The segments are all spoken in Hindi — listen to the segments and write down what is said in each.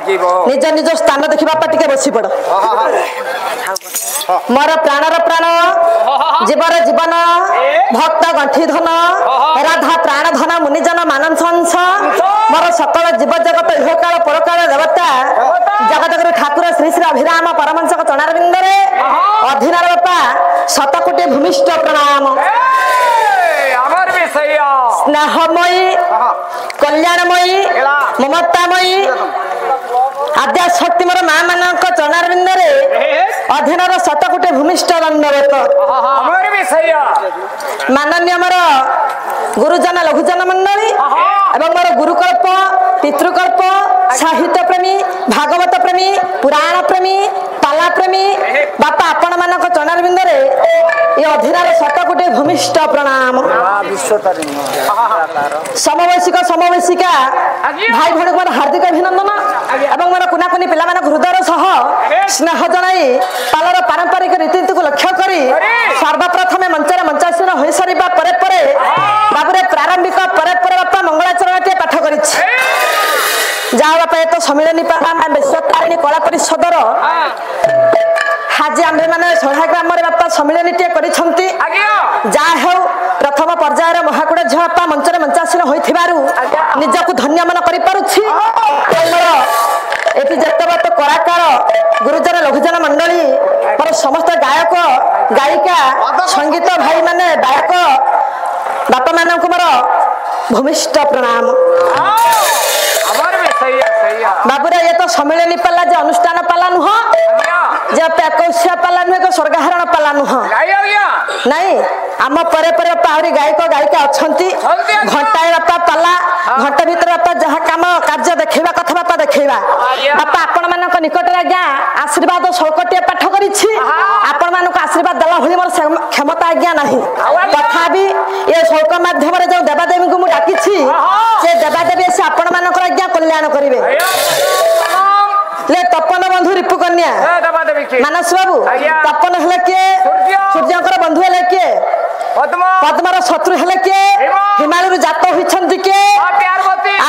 निज निज स्थान देखा टे बस पड़ मोर प्राणर प्राण जीवर जीवन भक्त गंठी धन राधा प्राण धन मुनिजन मानस अंश मोर सकल जीव जगत इहकाल परकाल देवता जगतगुरु ठाकुर श्री श्री अभिराम परमहंस चरणारविंद अधीनार बापा शतकोटी भूमिष्ठ प्रणाम स्नेहमयी कल्याणमयी ममतामयी आद्या शक्ति मोर माँ मान चरणारविंद अधीनर शतकोटी भूमिष्ठ दंडवत माननीय मोर गुरुजन लघुजन मंडली एवं मोर गुरुकल्प पितृकल्प साहित्य प्रेमी भागवत प्रेमी पुराण प्रेमी पाला प्रेमी बापा आपण मान चरणारविंद ये अधीनर शतकोटी भूमिष्ठ प्रणाम समवयसिक समवयसिका भाई भौणी मोर हार्दिक अभिनंदन एवं मोर कुनाकुनी पिला हृदय सह स्नेह जनाई पालर पारंपरिक रीतिनीति को लक्ष्य करी सर्वप्रथमे मंचरे मंचासीन हो सारा परे बाबूरे प्रारंभिक परे बापा मंगलाचरण टे पाठ कर जा बापा ये तो सम्मिलनी विश्वतारिणी कला परिषदर आज आम्भे मैंने सढ़ा ग्राम बापा सम्मिलनी टे कर प्रथम पर्यायर महाकूड़ झी बापा मंचरे मंचासीन होती निजक धन्य मन कर कलाकार गुरुजन लघुजन मंडली पर समस्त गायक गायिका संगीत भाई माने गायक बापा मान मोर भूमिष्ठ प्रणाम बाबूरा ये तो सम्मिलनी पाला जे अनुष्ठान पाला नुह जे पैकौशिया पाला नुह स्वर्गाहरण पाला नुह नहीं आम परे परे आहरी गायक गायिका अच्छी घंटाए बापा पाला घंटा भीतर बापा जहाँ कम कार्य देखा कथा बापा देखा बापा आपण मान निकट आज्ञा आशीर्वाद शौकटे पाठ कर आशीर्वाद देला भली मोर क्षमता आज्ञा ना तथा ये शौक मध्यम जो देवादेवी को मुझे डाकी से देवादेवी से आपण मान आज्ञा कल्याण करेंगे ले तपन बंधु रिपु कन्या मानस बाबू तपन हेले किए सूर्यंकर बंधु हेले किए पद्मर शत्रु हेले किए हिमालय जात होइछन्ति किए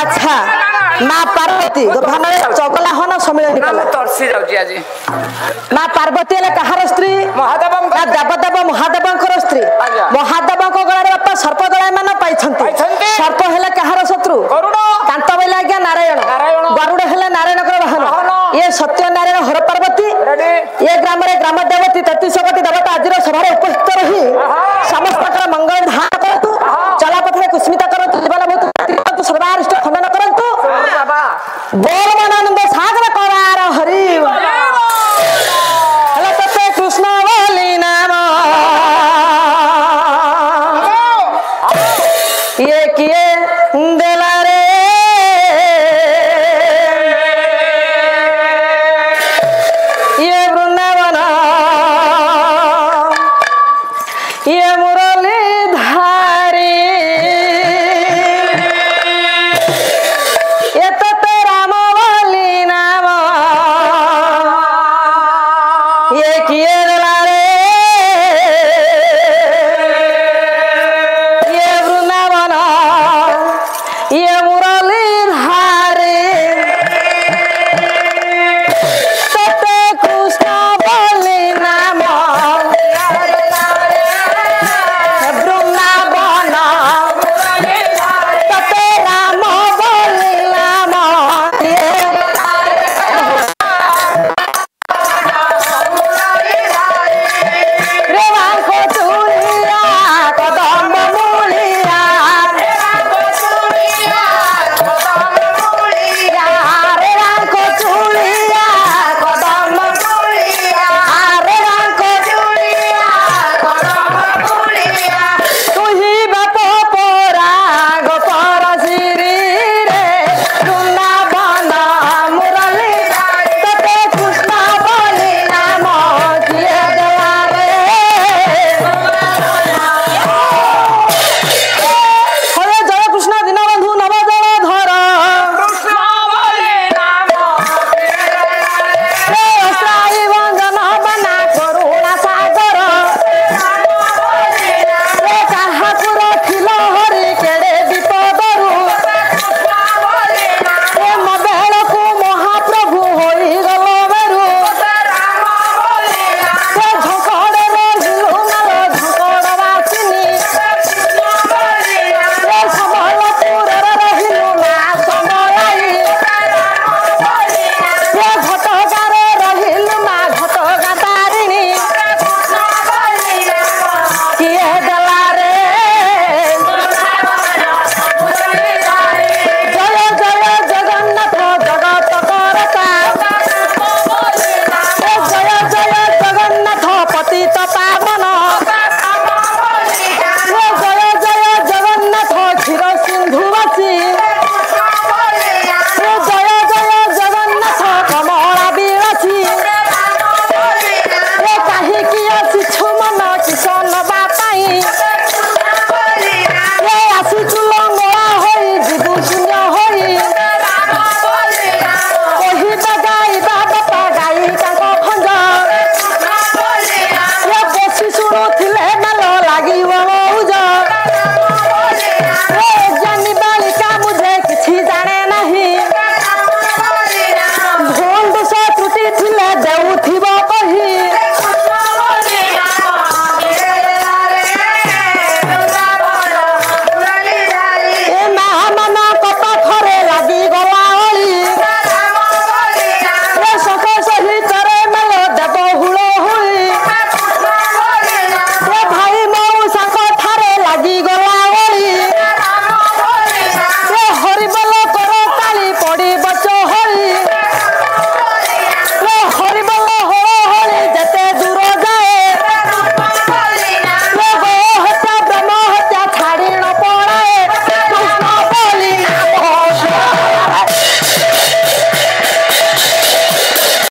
अच्छा माँ पार्वती गोभान चगला हन सम्मिलनी माँ पार्वती हेले कहार स्त्री देवदेव महादेवंकर स्त्री महादेव गलार बापा सर्प दलाय मान पाई सर्प हेले कहार शत्रु कांत बैला आज्ञा नारायण गरुड़ हेले नारायण वाहन ये सत्य नारायण हर पार्वती ये ग्राम ग्राम देवती 33 कोटी देवता आज सभा उपस्थित रही समस्त मंगल धारण करतु चला पथरे कुस्मिता करतु जीवन बहुत सर्वारिष्ट खंडन करतु बोलमानंद सागर करार हरि तते कृष्ण बोली नाम ये किए देला रे ये वृंदावन ये मुरली धारी ये तो राम बोली नाम ये किए